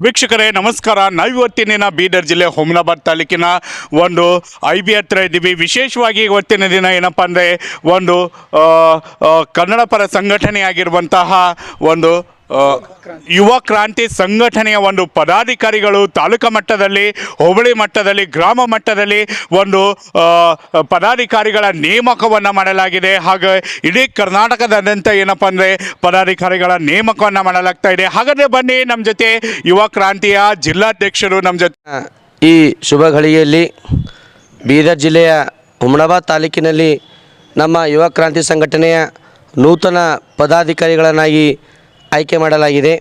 ವೀಕ್ಷಕರೇ ನಮಸ್ಕಾರ. ನಾವಿವತ್ತಿನ ಬೀದರ್ ಜಿಲ್ಲೆ ಹುಮ್ನಾಬಾದ್ ತಾಲೂಕಿನ ಒಂದು IB ಹತ್ರ ಇದ್ದೀವಿ. ವಿಶೇಷವಾಗಿ ಇವತ್ತಿನ ದಿನ ಏನಪ್ಪ ಅಂದರೆ ಒಂದು ಕನ್ನಡ ಪರ ಸಂಘಟನೆಯಾಗಿರುವಂತಹ ಒಂದು ಯುವ ಕ್ರಾಂತಿ ಸಂಘಟನೆಯ ಒಂದು ಪದಾಧಿಕಾರಿಗಳು ತಾಲೂಕು ಮಟ್ಟದಲ್ಲಿ, ಹೋಬಳಿ ಮಟ್ಟದಲ್ಲಿ, ಗ್ರಾಮ ಮಟ್ಟದಲ್ಲಿ ಒಂದು ಪದಾಧಿಕಾರಿಗಳ ನೇಮಕವನ್ನು ಮಾಡಲಾಗಿದೆ. ಹಾಗೆ ಇಡೀ ಕರ್ನಾಟಕದಾದ್ಯಂತ ಏನಪ್ಪ ಅಂದರೆ ಪದಾಧಿಕಾರಿಗಳ ನೇಮಕವನ್ನು ಮಾಡಲಾಗ್ತಾ ಇದೆ. ಹಾಗಾದರೆ ಬನ್ನಿ, ನಮ್ಮ ಜೊತೆ ಯುವ ಕ್ರಾಂತಿಯ ಜಿಲ್ಲಾಧ್ಯಕ್ಷರು ನಮ್ಮ ಜೊತೆ. ಈ ಶುಭ ಘಳಿಗೆಯಲ್ಲಿ ಬೀದರ್ ಜಿಲ್ಲೆಯ ಹುಮ್ನಾಬಾದ್ ತಾಲೂಕಿನಲ್ಲಿ ನಮ್ಮ ಯುವ ಕ್ರಾಂತಿ ಸಂಘಟನೆಯ ನೂತನ ಪದಾಧಿಕಾರಿಗಳನ್ನಾಗಿ ಆಯ್ಕೆ ಮಾಡಲಾಗಿದೆ.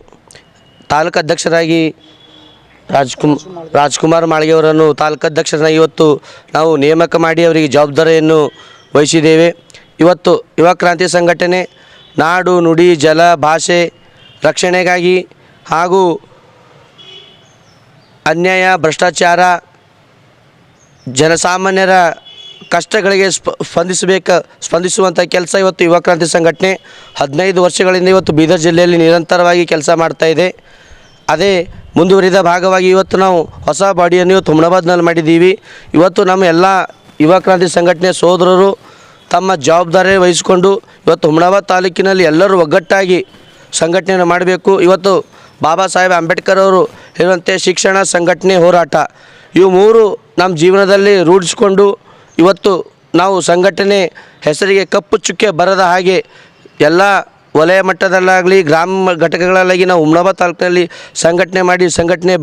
ತಾಲೂಕು ಅಧ್ಯಕ್ಷರಾಗಿ ರಾಜ್ಕುಮಾರ್ ಮಾಳ್ಗೆಯವರನ್ನು ತಾಲೂಕು ಅಧ್ಯಕ್ಷರನ್ನಾಗಿ ಇವತ್ತು ನಾವು ನೇಮಕ ಮಾಡಿ ಅವರಿಗೆ ಜವಾಬ್ದಾರಿಯನ್ನು ವಹಿಸಿದ್ದೇವೆ. ಇವತ್ತು ಯುವ ಕ್ರಾಂತಿ ಸಂಘಟನೆ ನಾಡು, ನುಡಿ, ಜಲ, ಭಾಷೆ ರಕ್ಷಣೆಗಾಗಿ ಹಾಗೂ ಅನ್ಯಾಯ, ಭ್ರಷ್ಟಾಚಾರ, ಜನಸಾಮಾನ್ಯರ ಕಷ್ಟಗಳಿಗೆ ಸ್ಪಂದಿಸುವಂಥ ಕೆಲಸ ಇವತ್ತು ಯುವ ಕ್ರಾಂತಿ ಸಂಘಟನೆ 15 ವರ್ಷಗಳಿಂದ ಇವತ್ತು ಬೀದರ್ ಜಿಲ್ಲೆಯಲ್ಲಿ ನಿರಂತರವಾಗಿ ಕೆಲಸ ಮಾಡ್ತಾಯಿದೆ. ಅದೇ ಮುಂದುವರಿದ ಭಾಗವಾಗಿ ಇವತ್ತು ನಾವು ಹೊಸ ಬಾಡಿಯನ್ನು ಇವತ್ತು ಹುಮ್ನಾಬಾದ್ನಲ್ಲಿ ಮಾಡಿದ್ದೀವಿ. ಇವತ್ತು ನಮ್ಮ ಎಲ್ಲ ಯುವ ಕ್ರಾಂತಿ ಸಂಘಟನೆ ಸೋದರರು ತಮ್ಮ ಜವಾಬ್ದಾರಿ ವಹಿಸಿಕೊಂಡು ಇವತ್ತು ಹುಮ್ನಾಬಾದ್ ತಾಲೂಕಿನಲ್ಲಿ ಎಲ್ಲರೂ ಒಗ್ಗಟ್ಟಾಗಿ ಸಂಘಟನೆಯನ್ನು ಮಾಡಬೇಕು. ಇವತ್ತು ಬಾಬಾ ಸಾಹೇಬ್ ಅಂಬೇಡ್ಕರ್ ಅವರು ಹೇಳುವಂತೆ ಶಿಕ್ಷಣ, ಸಂಘಟನೆ, ಹೋರಾಟ ಇವು ಮೂರು ನಮ್ಮ ಜೀವನದಲ್ಲಿ ರೂಢಿಸಿಕೊಂಡು ಇವತ್ತು ನಾವು ಸಂಘಟನೆ ಹೆಸರಿಗೆ ಕಪ್ಪು ಚುಕ್ಕೆ ಬರದ ಹಾಗೆ ಎಲ್ಲ ವಲಯ ಮಟ್ಟದಲ್ಲಾಗಲಿ ಗ್ರಾಮ ಘಟಕಗಳಲ್ಲಾಗಿ ನಾವು ಹುಮ್ನಾಬಾದ್ ತಾಲೂಕಿನಲ್ಲಿ ಸಂಘಟನೆ ಮಾಡಿ ಸಂಘಟನೆ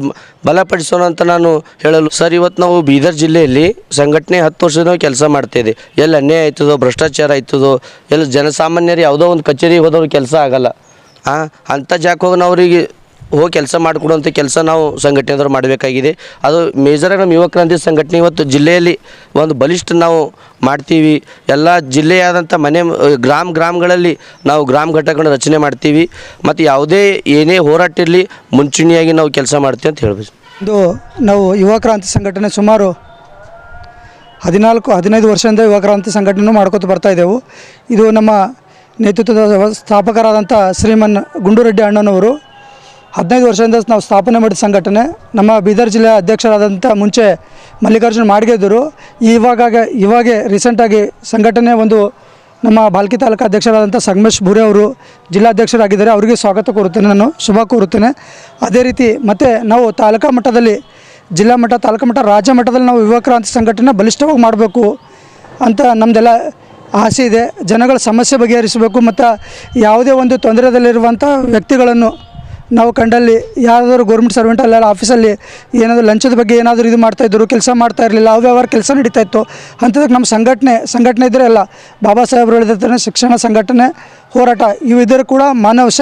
ಬಲಪಡಿಸೋಣ ಅಂತ ನಾನು ಹೇಳಲು ಸರ್. ಇವತ್ತು ನಾವು ಬೀದರ್ ಜಿಲ್ಲೆಯಲ್ಲಿ ಸಂಘಟನೆ 10 ವರ್ಷದ ಕೆಲಸ ಮಾಡ್ತಾಯಿದೆ. ಎಲ್ಲಿ ಅನ್ಯಾಯ ಆಯ್ತದೋ, ಭ್ರಷ್ಟಾಚಾರ ಆಯ್ತದೋ, ಎಲ್ಲ ಜನಸಾಮಾನ್ಯರು ಯಾವುದೋ ಒಂದು ಕಚೇರಿಗೆ ಹೋದವ್ರು ಕೆಲಸ ಆಗಲ್ಲ. ಅಂಥ ಜಾಗ ಹೋಗಿ ನಾವು ಅವರಿಗೆ ಹೋಗಿ ಕೆಲಸ ಮಾಡಿಕೊಡುವಂಥ ಕೆಲಸ ನಾವು ಸಂಘಟನೆದವ್ರು ಮಾಡಬೇಕಾಗಿದೆ. ಅದು ಮೇಜರಾಗಿ ನಮ್ಮ ಯುವ ಕ್ರಾಂತಿ ಸಂಘಟನೆ ಇವತ್ತು ಜಿಲ್ಲೆಯಲ್ಲಿ ಒಂದು ಬಲಿಷ್ಠ ನಾವು ಮಾಡ್ತೀವಿ. ಎಲ್ಲ ಜಿಲ್ಲೆಯಾದಂಥ ಗ್ರಾಮಗಳಲ್ಲಿ ನಾವು ಗ್ರಾಮ ಘಟಕಗಳನ್ನು ರಚನೆ ಮಾಡ್ತೀವಿ. ಮತ್ತು ಯಾವುದೇ ಏನೇ ಹೋರಾಟ ಇರಲಿ ಮುಂಚೂಣಿಯಾಗಿ ನಾವು ಕೆಲಸ ಮಾಡ್ತೀವಿ ಅಂತ ಹೇಳ್ಬೋದು. ಇದು ನಾವು ಯುವ ಕ್ರಾಂತಿ ಸಂಘಟನೆ ಸುಮಾರು 14-15 ವರ್ಷದಿಂದ ಯುವ ಕ್ರಾಂತಿ ಸಂಘಟನೆ ಮಾಡ್ಕೊತ ಬರ್ತಾಯಿದ್ದೆವು. ಇದು ನಮ್ಮ ನೇತೃತ್ವದ ಸ್ಥಾಪಕರಾದಂಥ ಶ್ರೀಮನ್ ಗುಂಡುರೆಡ್ಡಿ ಅಣ್ಣನವರು 15 ವರ್ಷದಿಂದ ನಾವು ಸ್ಥಾಪನೆ ಮಾಡಿದ ಸಂಘಟನೆ. ನಮ್ಮ ಬೀದರ್ ಜಿಲ್ಲೆಯ ಅಧ್ಯಕ್ಷರಾದಂಥ ಮುಂಚೆ ಮಲ್ಲಿಕಾರ್ಜುನ್ ಮಾಡ್ಗೆದ್ದರು. ಇವಾಗ ರೀಸೆಂಟಾಗಿ ಸಂಘಟನೆ ಒಂದು ನಮ್ಮ ಬಾಲ್ಕಿ ತಾಲೂಕು ಅಧ್ಯಕ್ಷರಾದಂಥ ಸಂಗಮೇಶ್ ಬುರೆ ಅವರು ಜಿಲ್ಲಾಧ್ಯಕ್ಷರಾಗಿದ್ದಾರೆ. ಅವರಿಗೆ ಸ್ವಾಗತ ಕೋರುತ್ತೇನೆ, ನಾನು ಶುಭ ಕೋರುತ್ತೇನೆ. ಅದೇ ರೀತಿ ಮತ್ತು ನಾವು ತಾಲೂಕಾ ಮಟ್ಟದಲ್ಲಿ, ಜಿಲ್ಲಾ ಮಟ್ಟ, ತಾಲೂಕು ಮಟ್ಟ, ರಾಜ್ಯ ಮಟ್ಟದಲ್ಲಿ ನಾವು ಯುವ ಕ್ರಾಂತಿ ಸಂಘಟನೆ ಬಲಿಷ್ಠವಾಗಿ ಮಾಡಬೇಕು ಅಂತ ನಮ್ಮದೆಲ್ಲ ಆಸೆ ಇದೆ. ಜನಗಳ ಸಮಸ್ಯೆ ಬಗೆಹರಿಸಬೇಕು ಮತ್ತು ಯಾವುದೇ ಒಂದು ತೊಂದರೆಯಲ್ಲಿರುವಂಥ ವ್ಯಕ್ತಿಗಳನ್ನು ನಾವು ಕಂಡಲ್ಲಿ ಯಾವುದಾದ್ರು ಗೌರ್ಮೆಂಟ್ ಸರ್ವೆಂಟ್ ಅಲ್ಲೆಲ್ಲ ಆಫೀಸಲ್ಲಿ ಏನಾದರೂ ಲಂಚದ ಬಗ್ಗೆ ಏನಾದರೂ ಇದು ಮಾಡ್ತಾಯಿದ್ರು, ಕೆಲಸ ಮಾಡ್ತಾ ಇರಲಿಲ್ಲ, ಅವ್ಯವಹಾರ ಕೆಲಸ ನಡೀತಾಯಿತ್ತು. ಅಂಥದಕ್ಕೆ ನಮ್ಮ ಸಂಘಟನೆ ಇದ್ದರೆ ಎಲ್ಲ ಬಾಬಾ ಸಾಹೇಬ್ರು ಹೇಳಿದ್ರೆ ಶಿಕ್ಷಣ, ಸಂಘಟನೆ, ಹೋರಾಟ ಇವು ಇದ್ದರೂ ಕೂಡ ಮಾನವಶ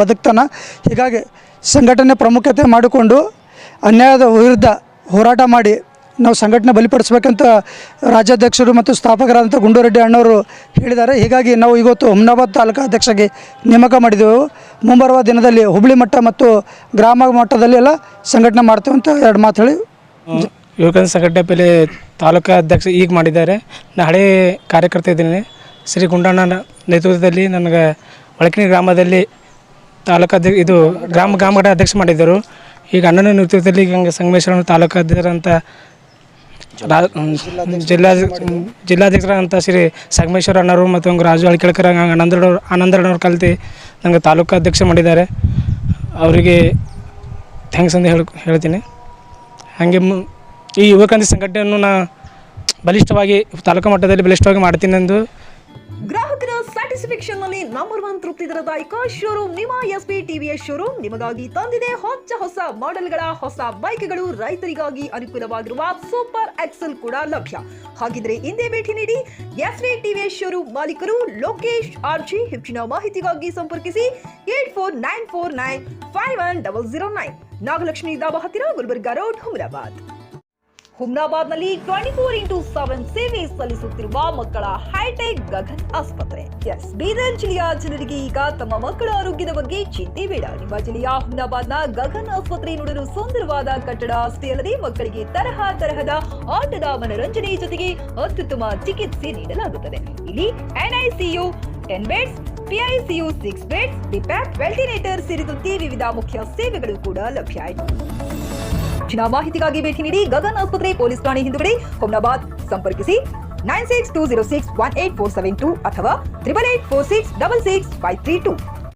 ಬದುಕ್ತಾನೆ. ಹೀಗಾಗಿ ಸಂಘಟನೆ ಪ್ರಾಮುಖ್ಯತೆ ಮಾಡಿಕೊಂಡು ಅನ್ಯಾಯದ ವಿರುದ್ಧ ಹೋರಾಟ ಮಾಡಿ ನಾವು ಸಂಘಟನೆ ಬಲಿಪಡಿಸ್ಬೇಕಂತ ರಾಜ್ಯಾಧ್ಯಕ್ಷರು ಮತ್ತು ಸ್ಥಾಪಕರಾದಂಥ ಗುಂಡುರೆಡ್ಡಿ ಅಣ್ಣವರು ಹೇಳಿದ್ದಾರೆ. ಹೀಗಾಗಿ ನಾವು ಇವತ್ತು ಹುಮ್ನಾಬಾದ್ ತಾಲೂಕು ಅಧ್ಯಕ್ಷಗೆ ನೇಮಕ ಮಾಡಿದೆವು. ಮುಂಬರುವ ದಿನದಲ್ಲಿ ಹುಬ್ಬಳ್ಳಿ ಮಟ್ಟ ಮತ್ತು ಗ್ರಾಮ ಮಟ್ಟದಲ್ಲಿ ಎಲ್ಲ ಸಂಘಟನೆ ಮಾಡ್ತೇವೆ ಅಂತ 2 ಮಾತು ಹೇಳಿ. ಯುವ ಕ್ರಾಂತಿ ಸಂಘಟನೆ ಪೆಲೆ ತಾಲೂಕು ಅಧ್ಯಕ್ಷ ಈಗ ಮಾಡಿದ್ದಾರೆ. ನಾನು ಹಳೇ ಕಾರ್ಯಕರ್ತ ಇದ್ದೀನಿ. ಶ್ರೀ ಗುಂಡಣ್ಣನ ನೇತೃತ್ವದಲ್ಲಿ ನನಗೆ ಒಳಕಿನ ಗ್ರಾಮದಲ್ಲಿ ತಾಲೂಕು ಇದು ಗ್ರಾಮ ಘಟಕ ಅಧ್ಯಕ್ಷ ಮಾಡಿದ್ದರು. ಈಗ ಅಣ್ಣನ ನೇತೃತ್ವದಲ್ಲಿ ಈಗ ಹಂಗೆ ಸಂಗಮೇಶ್ವರನ ತಾಲೂಕು ಅಧ್ಯಕ್ಷರಂತ ಜಿಲ್ಲಾಧ್ಯಕ್ಷರಂತ ಶ್ರೀ ಸಂಗಮೇಶ್ವರ ಅಣ್ಣವರು ಮತ್ತು ಹಂಗೆ ರಾಜು ಅಳ್ಕೇಳ್ಕರ ಆನಂದರವ್ರು ಕಲಿತು ನನಗೆ ತಾಲೂಕು ಅಧ್ಯಕ್ಷ ಮಾಡಿದ್ದಾರೆ. ಅವರಿಗೆ ಥ್ಯಾಂಕ್ಸ್ ಅಂತ ಹೇಳ್ತೀನಿ. ಹಾಗೆ ಈ ಯುವ ಕ್ರಾಂತಿ ಸಂಘಟನೆಯನ್ನು ನಾನು ಬಲಿಷ್ಠವಾಗಿ ತಾಲೂಕು ಮಟ್ಟದಲ್ಲಿ ಬಲಿಷ್ಠವಾಗಿ ಮಾಡ್ತೀನಿ ಎಂದು. ಗ್ರಾಹಕರ ಸ್ಯಾಟಿಸ್ಫ್ಯಾಕ್ಷನ್ ನಲ್ಲಿ ನಂಬರ್ 1 ತೃಪ್ತಿದಾಯಕ ಶೋರೂಮ್ ನಿಮ್ಮ SP TVS ಶೋರೂಮ್ ನಿಮಗಾಗಿ ತಂದಿದೆ ಹೊಸ ಮಾಡೆಲ್ಗಳ ಹೊಸ ಬೈಕ್ಗಳು. ರೈತರಿಗಾಗಿ ಅನುಕೂಲವಾಗಿರುವ ಸೂಪರ್ ಎಕ್ಸೆಲ್ ಕೂಡ ಲಭ್ಯ. ಹಾಗಿದ್ರೆ ಹಿಂದೆ ಭೇಟಿ ನೀಡಿ SP TVS ಶೋರೂಮ್ ಮಾಲೀಕರು ಲೋಕೇಶ್ RG. ಹೆಚ್ಚಿನ ಮಾಹಿತಿಗಾಗಿ ಸಂಪರ್ಕಿಸಿ 8494951009, ನಾಗಲಕ್ಷ್ಮಿ ದಾಬಾ ಹತ್ತಿರ, ಗುಲ್ಬರ್ಗಾ ರೋಡ್, ಹುಮ್ನಾಬಾದ್. ಹುಮ್ನಾಬಾದ್ನಲ್ಲಿ 24x7 ಸೇವೆ ಸಲ್ಲಿಸುತ್ತಿರುವ ಮಕ್ಕಳ ಹೈಟೆಕ್ ಗಗನ್ ಆಸ್ಪತ್ರೆ. ಬೀದರ್ ಜಿಲ್ಲೆಯ ಜನರಿಗೆ ಈಗ ತಮ್ಮ ಮಕ್ಕಳ ಆರೋಗ್ಯದ ಬಗ್ಗೆ ಚಿಂತೆ ಬೇಡ. ನಿಮ್ಮ ಜಿಲ್ಲೆಯ ಹುಮ್ನಾಬಾದ್ನ ಗಗನ್ ಆಸ್ಪತ್ರೆ ನೋಡಲು ಸುಂದರವಾದ ಕಟ್ಟಡ ಅಷ್ಟೇ ಅಲ್ಲದೆ ಮಕ್ಕಳಿಗೆ ತರಹದ ಆಟದ ಮನರಂಜನೆ ಜೊತೆಗೆ ಅತ್ಯುತ್ತಮ ಚಿಕಿತ್ಸೆ ನೀಡಲಾಗುತ್ತದೆ. ಇಲ್ಲಿ NICU, 10 beds, PICU 6 beds, ಡಿಪ್ಯಾಕ್, ventilator ಸೇರಿದಂತೆ ವಿವಿಧ ಮುಖ್ಯ ಸೇವೆಗಳು ಕೂಡ ಲಭ್ಯ ಇದೆ. ಹೆಚ್ಚಿನ ಮಾಹಿತಿಗಾಗಿ ಭೇಟಿ ನೀಡಿ ಗಗನ್ ಆಸ್ಪತ್ರೆ, ಪೊಲೀಸ್ ಠಾಣೆ ಹಿಂದುಗಡೆ, ಹುಮ್ನಾಬಾದ್. ಸಂಪರ್ಕಿಸಿ 9620618472 ಅಥವಾ 8846666532.